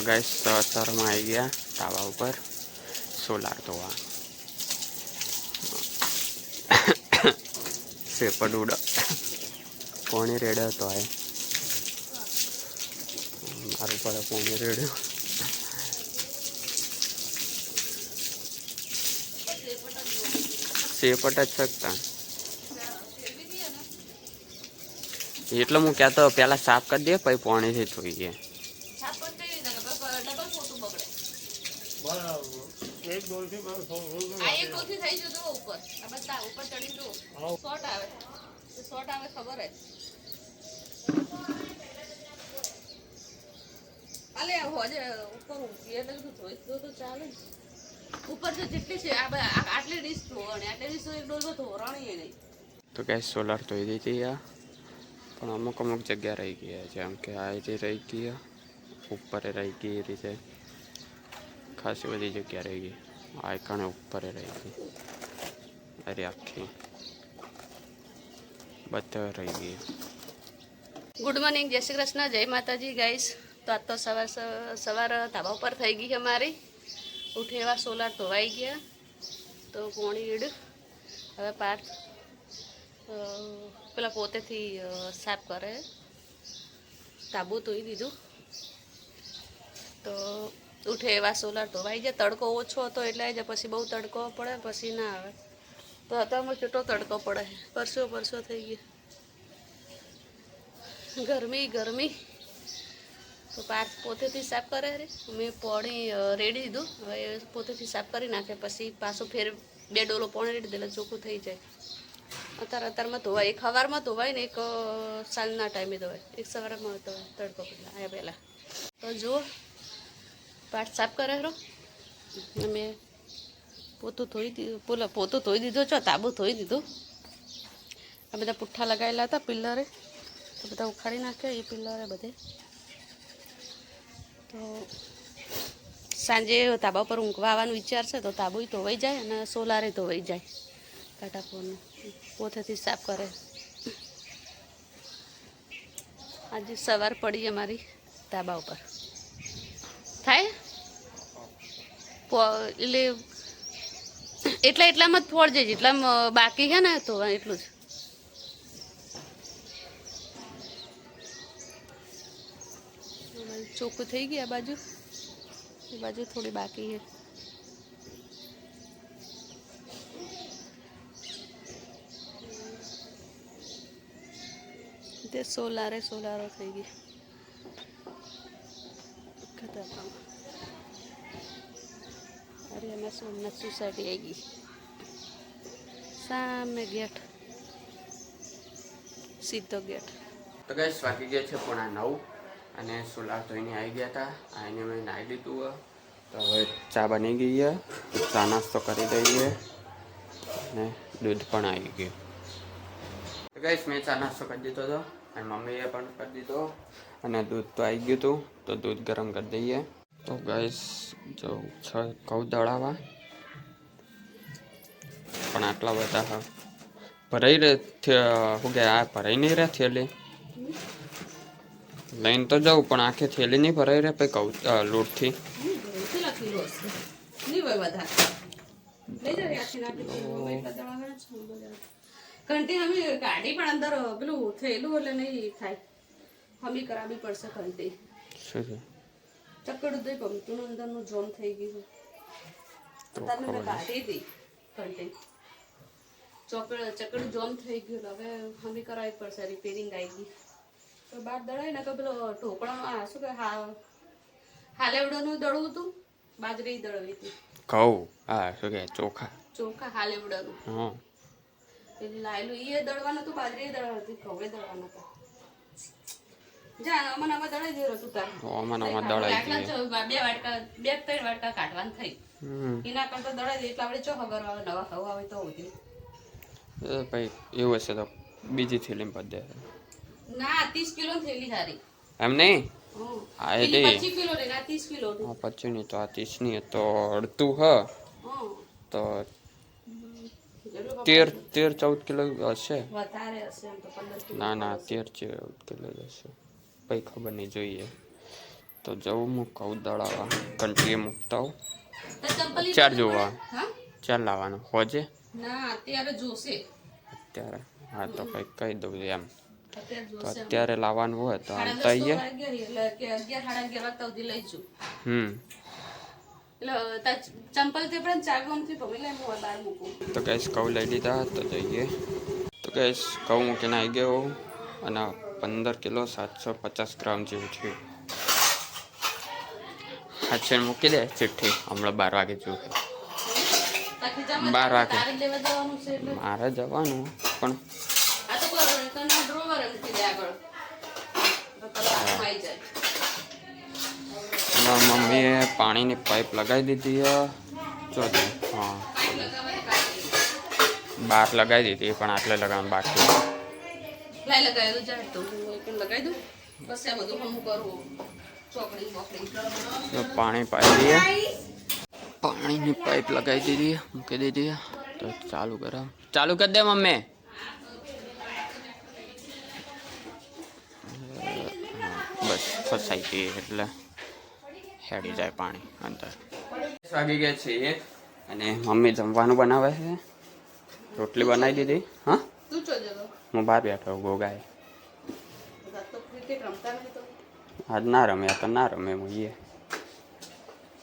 Guys સવારમાં આવી ગયા ધાબા ઉપર સોલાર ધોવા પેપર ઉડ પોણી રેડ હતો આ મારું પડે પોણી રેડ્યો સેપટ જ શકતા એટલે હું કહેતો પેલા સાફ કરી દે પછી પોણીથી ધોઈ ગયા એક ડોલથી થઈ જતો ઉપર આ બધા ઉપર ચડી જો શોર્ટ આવે ખબર હે અલે હોજે ઉપર એટલે તો જોઈ તો ચાલે ઉપર તો જેટલી છે આ આટલી ડીશ ધોવાની આટલી ડીશ એક ડોલ ધોરણી નહીં તો ગેસ સોલાર ધોઈ દીધી આ પણ અમુક જગ્યા રહી ગયા જેમ કે આ રીતે રહી ગયા ઉપર રહી ગઈ એ રીતે ખાસી બધી જગ્યા રહી ગઈ આ કણે ઉપર રહી ગઈ અરે આખી બધા રહી ગઈ ગુડ મોર્નિંગ જય શ્રી કૃષ્ણ જય માતાજી ગાઈસ તો આજ તો સવાર ધાબા ઉપર થઈ ગઈ અમારી ઉઠે એવા સોલાર ધોવાઈ ગયા તો પોણી ઈડ હવે પાર્થ પેલા પોતેથી સાફ કરે તાબુ ધોઈ દીધું તો ઉઠે એવા સોલાર ધોવાઈ જાય તડકો ઓછો હતો એટલે આવી જાય પછી બહુ તડકો પડે પછી ના આવે તો અત્યારમાં કેટલો તડકો પડે પરસો થઈ ગયો ગરમી તો પાર્થ પોતેથી સાફ કરે રે મેં પોણી રેડી દીધું હવે પોતેથી સાફ કરી નાખે પછી પાછું ફેર 2 ડોલો પોણી રેડી દે એટલે ચોખ્ખું થઈ જાય અત્યારમાં ધોવાય એક સવારમાં ધોવાય ને એક સાંજના ટાઈમે ધોવાય એક સવારમાં ધોવાય તડકો આવ્યા પહેલાં તો જુઓ પાર્થ સાફ કરે રો મેં પોતું ધોઈ દીધો છો તાબુ ધોઈ દીધું આ બધા પુઠ્ઠા લગાવેલા હતા પિલ્લરે તો બધા ઉખાડી નાખ્યા એ પિલ્લરે બધે તો સાંજે તાબા પર ઊંઘવા આવવાનું વિચાર છે તો તાબુ ધોવાઈ જાય અને સોલારે ધોવાઈ જાય કાટાપોરનું પોતેથી સાફ કરે આજે સવાર પડી અમારી તાબા ઉપર થાય એટલે એટલામાં જ ફોડ જાય જેટલામાં બાકી છે ને તો એટલું જ ચોખ્ખું થઈ ગયું આ બાજુ થોડી બાકી છે તે સોલારો થઈ ગઈ અરે અમે સોમનાથ સોસાયટી આવી ગઈ સામે ગેટ સીધો ગેટ તો ગાઈસ વાગી ગયા છે 9:30 અને સોલાર ધોઈને આવી ગયા હતા આને મેં નાહી લીધું તો હવે ચા બની ગઈ છે ચા નાસ્તો કરી દઈએ અને દૂધ પણ આવી ગયું તો ગાઈસ મેં ચા નાસ્તો કરી દીધો હતો અને મમ્મીએ પણ કરી દીધો અને દૂધ તો આવી ગયું હતું તો દૂધ ગરમ કરી દઈએ તો ગાઈસ જો ઘઉં દળાવા પણ આટલા બધા ભરાઈ રહે શું કે આ ભરાઈ નહીં રહે થેલી લઈને તો જાઉં પણ આખી થેલી નહીં ભરાઈ રહે પછી કહું લોટથી ગાડી પણ અંદર પેલું થયેલું એટલે નહીં થાય હમી કરાવવી પડશે ઘંટી શું છે ચકડું દઈ ગમતું અંદરનું જોમ થઈ ગયું તમે મેં કાઢી હતી ઘંટી ચકડું જોમ થઈ ગયું હવે હમી કરાવવી પડશે રિપેરિંગ આવી ગઈ તો બાર દળાય ને તો પેલો ઢોકળામાં શું કે હાલેવડાનું દળવું હતું બાજરી દળવી હતી ઘઉં હા શું કે ચોખા હાલેવડાનું હા એટલે લાયેલું એ દળવાનું હતું બાજરી દળવાનું હતું ઘઉં દળવાનું હતા જા અમને આમાં દળાઈ દેવું હતું તાર દળાઈ 2-3 વાટકા કાઢવાનું થઈ એના કરતા દળાઈ દે એટલે આપણે ચો ખબર આવે નવા ઘઉં આવે તો હોતી ભાઈ એવું હશે તો બીજી થેલી પર દે ના 30 કિલો થેલી સારી એમ નહીં હા એટલે 25 કિલો ને 30 કિલો હા 25 ની તો આ 30 ની તો અડધું તો 13-14 કિલો હશે વધારે હશે એમ તો 15 કિલો ના 13-14 કિલો હશે ભાઈ ખબર નહીં જોઈએ તો જવું હું કહું દળાવા કંટલી મૂકતા હોઉં. તો ચંપલ ચાર જોવા હા ચાર લાવવાનું હોજે ના અત્યારે જોશે અત્યારે. હા તો કંઈક કહી દઉં એમ. અત્યારે તો જોશે અત્યારે લાવવાનું હોય તો આમ તો સાડા 10 અહીંયા. વાગ્યા એટલે કે 11 સાડા 11 વાગતા સુધી લઈશું. એટલે ચંપલ તે પણ ચાગમથી ભમી લે હું બહાર મૂકું. તો કઈશ કહું લઈ લીધા તો જઈએ. તો કઈશ કહું મૂકીને આવી ગયો અને 15 કિલો 750 ગ્રામ જેવું થયું. હાથે મૂકી દે ચિઠ્ઠી હમણાં 12 વાગે જોઉં. 12 વાગે તારે લેવા જવાનું છે એટલે મારે જવાનું પણ આ તો કોઈ કના ડ્રોવર મૂકી દે આગળ તો કલાકમાં આવી જાય. મમ્મીએ પાણીની પાઇપ લગાવી દીધી છે. જો હા બહાર લગાવી દીધી પણ આટલે લગાવવાનું બાકી. લાઈ લગાવી દઉં જાય તો હું એક લગાવી દઉં બસ આ બધું હું કરું ચોકડી બોકડી. તો પાણી પાઈ દઈએ. પાણીની પાઇપ લગાવી દીધી મૂકી દીધી. તો ચાલુ કરો ચાલુ કરી દે મમ્મી. બસ ફસાઈ ગઈ એટલે હેડી જાય પાણી અંદર. વાગી ગયા છે 1 અને મમ્મી જમવાનું બનાવે છે. રોટલી બનાવી દીધી. હા તું ચો જતો હું બહાર બેઠો ગોગાએ. તો ક્રિકેટ રમતા નહીં તો આજ ના રમ્યા તો ના રમે હું એ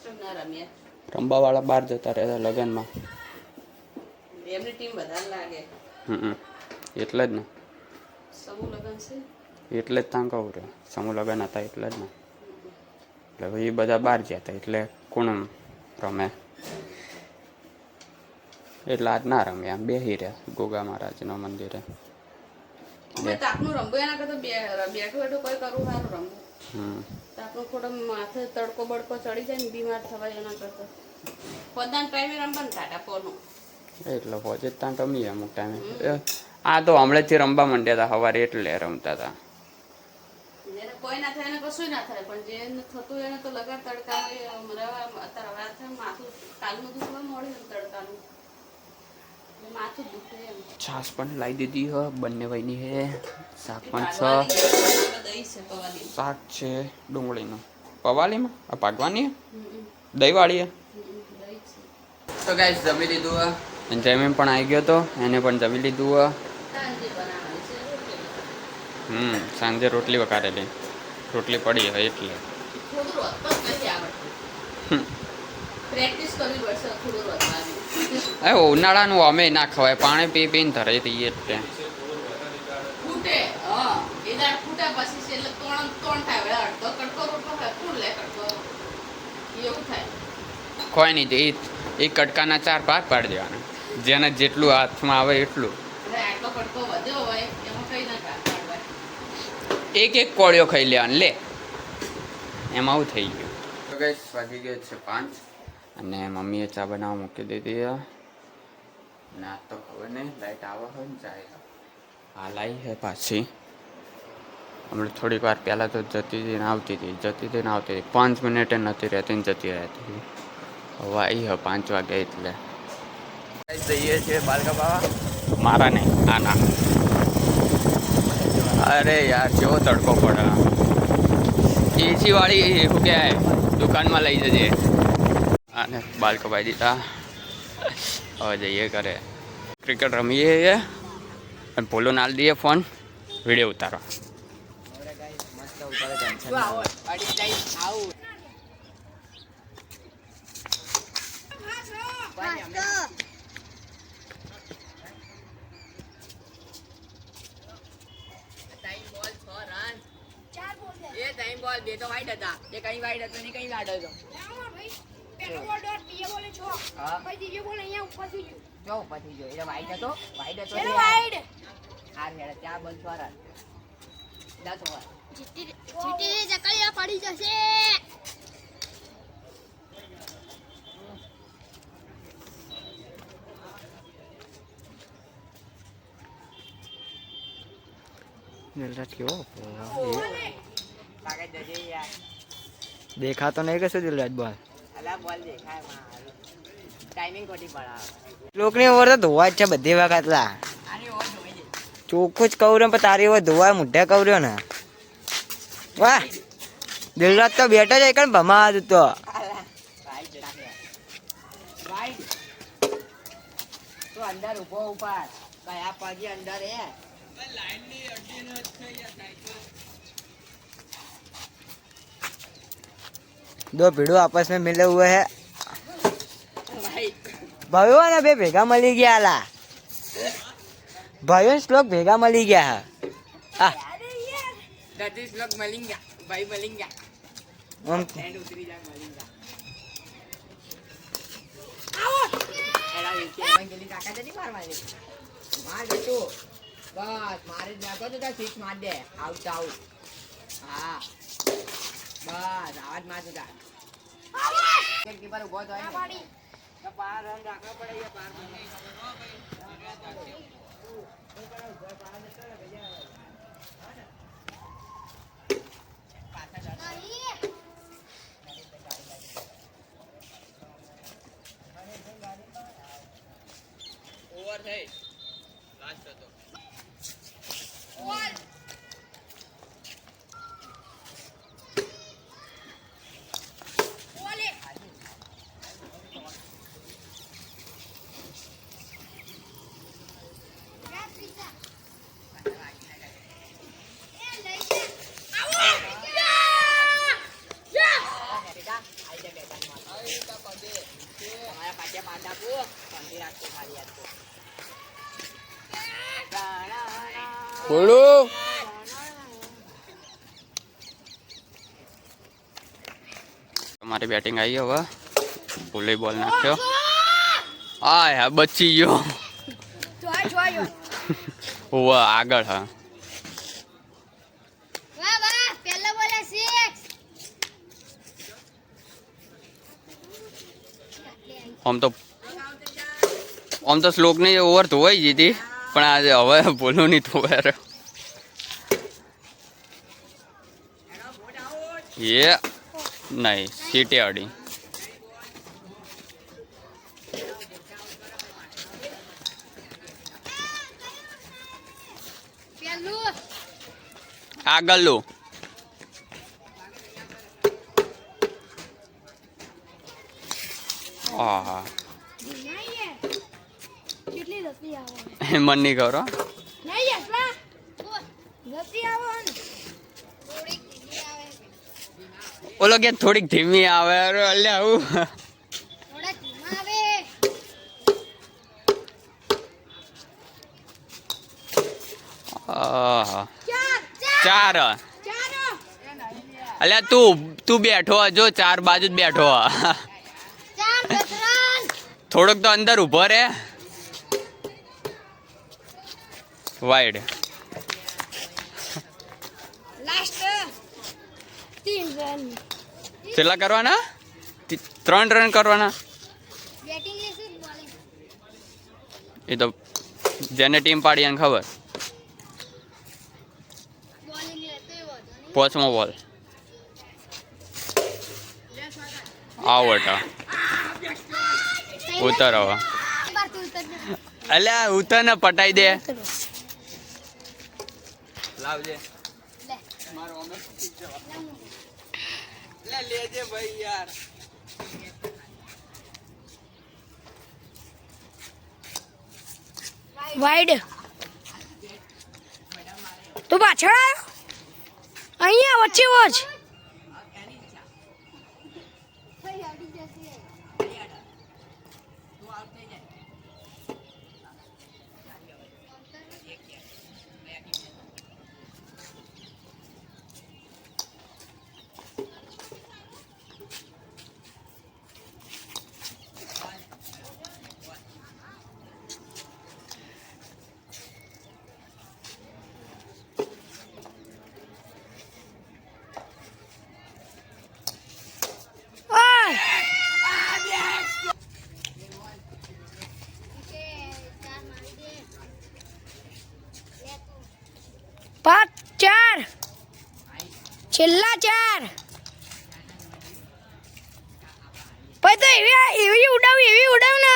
કેમ ના રમ્યા? રમવાવાળા બહાર જતા રહેતા લગ્નમાં. એમની ટીમ વધારે લાગે. એટલે જ ને સમૂહ લગન છે એટલે જ ત્યાં કહું રહ્યો સમૂહ લગ્ન હતા એટલે જ ને. એટલે એ બધા બહાર ગયા હતા એટલે કોણ રમે એટલે આજ ના રમે આમ બેસી રહ્યા ગોગા મહારાજના મંદિરે. અમે તાપનું રમવું એના કરતા બેઠું બેઠું કોઈ કરવું સારું રમવું. તાપનું ખોટો માથે તડકો બડકો ચડી જાય ને બીમાર થવાય એના કરતા પોતાના ટાઈમે રમવાનું ટાટા પોનું. એટલે હોજે ત્યાં રમીએ અમુક ટાઈમે. આ તો હમણાંથી રમવા માંડ્યા હતા સવારે એટલે રમતા હતા. જેને કોઈ ના થાય એને કશું ના થાય પણ જે થતું એને તો લગાડ તડકામાં અત્યારે વાત થાય માથું કાલનું દુખવા મળે ને તડકાનું માથું દુખે એમ. છાશ પણ લાવી દીધી હ બંને વયની હે. શાક પણ છે. દહીં છે પવાલી. શાક છે ડુંગળીનું પવાલીમાં આ પાકવાની દહીંવાળી હે. દહીં છે તો ગાઈસ જમી લીધું હે. જમીન પણ આવી ગયો તો એને પણ જમી લીધું હે. સાંજે બનાવવાની છે રોટલી. સાંજે રોટલી વઘારેલી રોટલી પડી હોય એટલે થોડું રોજ નથી આવડતું. પ્રેક્ટિસ કરવી પડશે થોડું રોજવાની. ઉનાળાનું અમે ના ખવાય પાણી પી પીને ધરાઈ દઈએ એટલે ફૂટે હા એ દાળ ફૂટા પછી છે એટલે તોણ થાય હવે અડધો કટકો રોટલો હોય ફૂલ લે કટકો એવું થાય. કોઈ નહીં એ કટકાના 4 ભાગ પાડી દેવાના જેને જેટલું હાથમાં આવે એટલું. એટલે આટલો કટકો વધ્યો હોય એમાં કઈ ના કાઢવાય. એક કોળિયો ખાઈ લેવાનો લે એમાં આવું થઈ ગયું. તો ગાઈસ વાગી ગયો છે 5 અને મમ્મીએ ચા બનાવવા મૂકી દીધી અને આ તો ખબર નહીં લાઈટ આવે હોય ને જાય હાલ આવી છે પાછી. હમણાં થોડીક વાર પહેલાં તો જતી હતી ને આવતી હતી 5 મિનિટે નથી રહેતી ને જતી રહેતી. હવે આવી હે 5 વાગે એટલે જઈએ છીએ બાલકા બાવા. મારા નહીં આ ના. અરે યાર કેવો તડકો પડે. એસી વાળી શું કહેવાય દુકાનમાં લઈ જજે. અને બાલ કપાઈ દીધા. હવે જઈએ ઘરે ક્રિકેટ રમીએ અને પોલો નાલ દઈએ ફોન વિડીયો ઉતારવા. બે તો વાઈટ હતા એક અહીં વાઈટ હતો ને કઈ વાઈટ હતો. પેલો બોલ ડોટ બીજો બોલે 6 હા પછી ત્રીજો બોલ અહીંયા ઉપરથી જો ગયો ઉપરથી જો એટલે વાઈટ હતો ચલો વાઈડ આ હેડ ત્યાં બોલ છોરા દા તો જીટી જકડિયા પડી જશે દિલરાજ કેવો કાગજ જજે યાર દેખાતો નહીં કશું દિલરાજ બોલ અલા બોલ દેખાય માં ટાઈમિંગ ખોટી પડાવે. લોકની ઓવર તો ધોવા જ છે બધી વખત લા આની ઓવર જોઈ દે ચોખ્ખું જ કહું રહ્યો પણ તારી ઓવર ધોવા મુઢે કહું રહ્યો ને વાહ દિલરાજ તો બેઠો છે કણ ભમા તો વાઈડ તો અંદર ઉભો ઉપર કયા પગે અંદર એ दो भिड़ो आपस में मिले हुए हैं વાઈડ भाइयों ने बे भेगा मली गया ला भाइयों श्लोक भेगा मली गया है आ દતીશ લોક મલિંગા ભાઈ મલિંગા हम એન્ડ ઉતરી જાય મલિંગા એડા વિકે મંગલી કાકા જતી મારવાની માર દે તું બસ મારે જ નાખો તો સિક્સ માર દે આઉટ આઉટ હા બસ આવાજ માર દે એક કીપર ઉભો તો પાડી તો પાર રન રાખવા પડે એ પાર ઓવર થઈ લાસ્ટ હતો બોલ બોલે યા પીતા એ લઈ જા આવો યા બેટા આઈ જા બેટા આઈ તા પગે તમારા પાછે પાંચ આપું પાંચી રાખો મારી યાદ તો બોલું તમારી બેટિંગ આવી હવે ભૂલી બોલ નાખ્યો હા યાર બચી ગયો જોયો હોવા આગળ હા વાહ વાહ પહેલા બોલે 6 આમ તો શ્લોકની ઓવર ધોવાઈ જીધી પણ આજે હવે ભૂલું નહીં ધોવાય એ નહીં સીટે અડી પહેલું આગળનું હા નહીં કેટલી રસી આવે મન નહીં ખબર હો. નહીં એટલા રસી આવે ને થોડીક ધીમી આવે ઓલો કે થોડીક ધીમી આવે એટલે આવું થોડા ધીમા આવે આહા. ચાર ચાર ચાર અલ્યા તું બેઠો જો ચાર બાજુ જ બેઠો ચાર રન થોડોક તો અંદર ઉભો રે વાઈડ લાસ્ટ 3 રન કેટલા કરવાના 3 રન કરવાના બેટિંગ લેશે બોલિંગ એ તો જેને ટીમ પાડી એને ખબર બોલિંગ લેતો એ વધો નહીં પોચમો બોલ આઉટ ઉતર હવે બાર તું ઉતર અલ્યા ઉતર ને પટાઈ દે લાવજે લે મારો અમે લે લેજે ભાઈ યાર વાઈડ તું પાછળ આવ્યો અહીંયા વચ્ચે વોચ પાંચ ચાર છેલ્લા ચાર પછી તો એવી ઉડાવ ને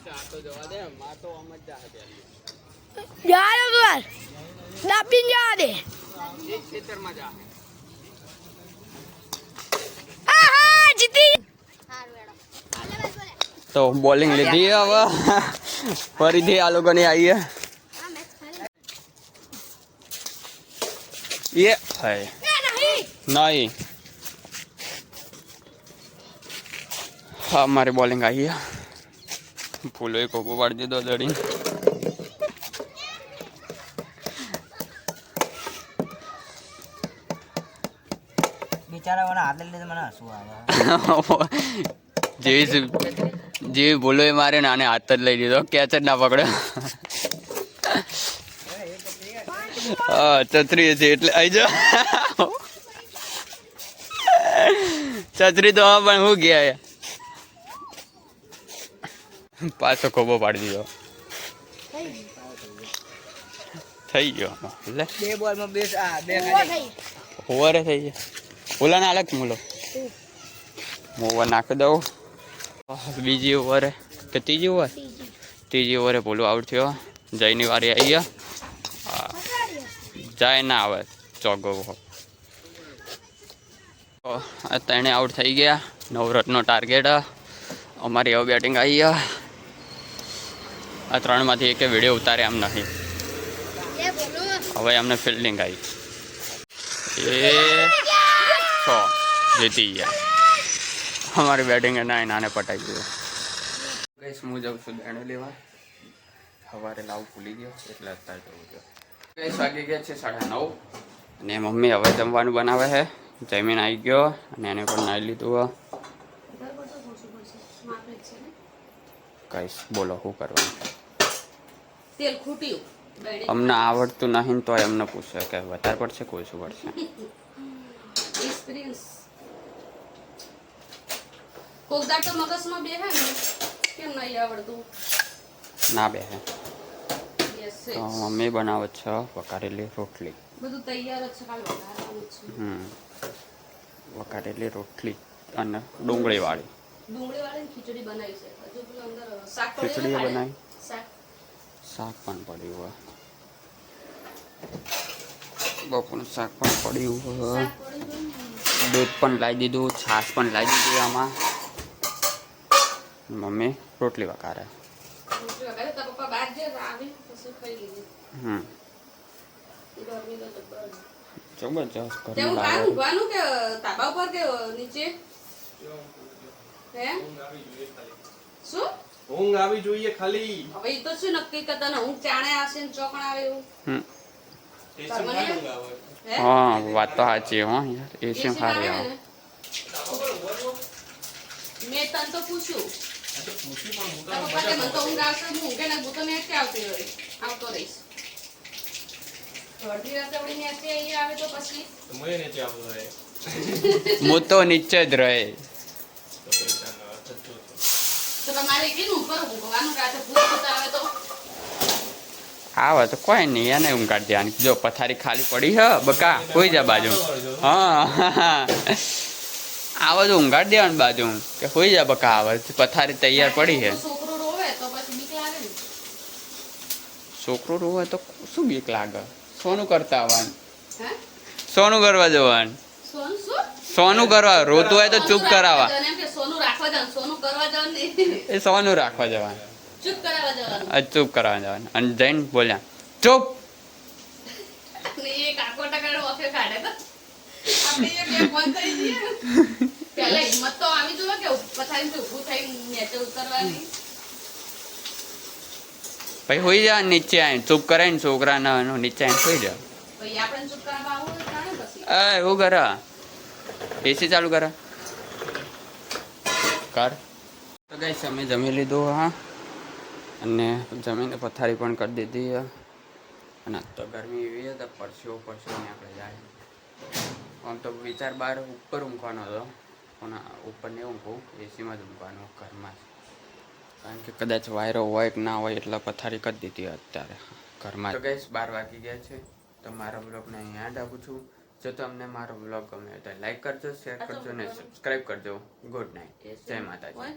જા દો તું દાપીને જવા દે ખેતરમાં જા જીતી હારું એડો હાલે બસ બોલે તો બોલિંગ લીધી હવે ફરીથી આ લોકોની આવી આ મેચ ખાલી ये है नहीं हाँ हमारी बॉलिंग आई है फूलो को पाड़ दी दो दड़ी બિચારા મને હાથ લઈ મને હસવું આવે જેવી ભૂલો એ મારે નાને હાથ જ લઈ દીધો કેચ જ ના પકડ્યો હા છત્રી છે એટલે આઈ જા છત્રી તો હા પણ હું ગયા પાછો ખોબો પાડી દીધો થઈ ગયો એટલે બે બોલમાં બે બે ઓવરે થઈ ગયા ઓલા ના અલગ મૂલો ઓવર નાખી દઉં બીજી ઓવરે કે ત્રીજી ઓવરે ભૂલું આઉટ થયો જયની વારી આવી ગયા જાય ના આવે ચોગો ત્રણે આઉટ થઈ ગયા 9 રનનો ટાર્ગેટ અમારી હવે બેટિંગ આવી ગયા આ ત્રણમાંથી એકે વિડીયો ઉતારે એમ નથી હવે અમને ફિલ્ડિંગ આવી એ 6 જીતી ગયા અમારી બેટિંગ નાને પટાઈ ગયું ગઈશ હું જાઉં છું બેણે લેવા સવારે લાવું ભૂલી ગયો એટલે અત્યારે જવું છું ગઈશ વાગી ગયા છે 9:30 અને મમ્મી હવે જમવાનું બનાવે છે જમીન આવી ગયો અને એને પણ નાઈ લીધું કઈશ બોલો શું કરવાનું તેલ ખૂટ્યું અમને આવડતું નહીં તો એમને પૂછે કે વધારે પડશે કોઈ શું પડશે એક્સપિરિયન્સ કોકદાર તો મગજમાં બેહે ને કેમ નહીં આવડતું ના બેહે યસ તો મમ્મી બનાવે છે વઘારેલી રોટલી બધું તૈયાર જ છે ખાલી વઘારવાનું છે વઘારેલી રોટલી અને ડુંગળીવાળી ડુંગળીવાળી ખીચડી બનાવી છે હજુ પેલું અંદર શાક ખીચડી પડ્યું બનાવી શાક શાક પણ પડ્યું હોય બપોરનું શાક પણ પડ્યું હોય શાક પડ્યું દૂધ પણ લાવી દીધું છાશ પણ લાવી દીધી આમાં મમ્મી રોટલી વઘારે રોટલી વઘારે તારા પપ્પા બહાર જે આવી પછી ખાઈ લીધી ગરમી તો જબર જબરજસ્ત તે ગરમી હું કાં લાગે ઊંઘવાનું કે તાબા ઉપર કે નીચે હે શું ઊંઘ આવી જોઈએ ખાલી હવે એ તો શું નક્કી કરતા ને ઊંઘ ચાણે આવશે ને ચોકણ આવે એવું ટેન્શન ના ઊંઘ આવે હે હા વાત તો સાચી હો યાર એસી સારી આવે મેં તને તો પૂછ્યું આ તો પૂછી પણ હું તારા પપ્પા કે મને તો ઊંઘ આવશે હું ઊંઘે ને હું તો નેટ આવતી હોય આવતો રહીશ અડધી રાતે વળી નેટ અહીંયા આવે તો પછી તો મને નીચે આવતો રહે હું તો નીચે જ રહે તો પૈસા ના થતો તો તમારે કીધું ઉપર ઊંઘવાનું રાતે ભૂખ આવે તો આવે તો કોઈ નહીં એને ઊંઘ કાઢી દેવાની જો પથારી ખાલી પડી હ બકા કોઈ જા બાજુ હા આવે તો ઊંઘાડી દેવાની બાજુ કે કોઈ જા બકા આવે પથારી તૈયાર પડી છે છોકરો રોવે તો પછી બીક લાગે ને છોકરો રોવે તો શું બીક લાગે સોનું કરતા આવવાનું હે સોનું કરવા જવાનું સોનું શું સોનું કરવા રોતું હોય તો ચૂપ કરાવવા એમ કે સોનું રાખવા જવાનું સોનું કરવા જવાનું નહીં એ સોનું રાખવા જવાનું ચૂપ કરાવવા જવાનું ચૂપ કરવા જવાનું અને જઈને બોલ્યા ચૂપ ને એ કાકો ટકાનો ઓફે કાઢે તો આપણે એ બે ફોન થઈ જઈએ પહેલા હિંમત તો આવી જોવે કે પથારીથી ઊભું થઈ નીચે ઉતરવાની ભાઈ હોઈ જા નીચે આવીને ચૂપ કરાવીને છોકરાને નીચે આવીને હોઈ જા પછી આપણે ચૂપ કરાવવા આવું જાણે પછી એ એવું કરે એસી ચાલુ કરે કર તો ગાઈસ અમે જમી લીધું હા અને જમીને પથારી પણ કરી દીધી અને તો ગરમી એવી હતી પરસ્યો ને આપણે જાય આમ તો વિચાર બહાર ઉપર ઊંઘવાનો હતો પણ ઉપર નહીં ઊંઘું એસીમાં જ ઊંઘવાનું ઘરમાં જ કારણ કે કદાચ વાયરો હોય કે ના હોય એટલે પથારી કરી દીધી અત્યારે ઘરમાં તો ગાઈસ 12 વાગી ગયા છે તો મારા બ્લોગને અહીં યાદ આપું છું જો તમને મારો બ્લોગ ગમે તો લાઈક કરજો શેર કરજો અને સબસ્ક્રાઈબ કરજો ગુડ નાઇટ જય માતાજી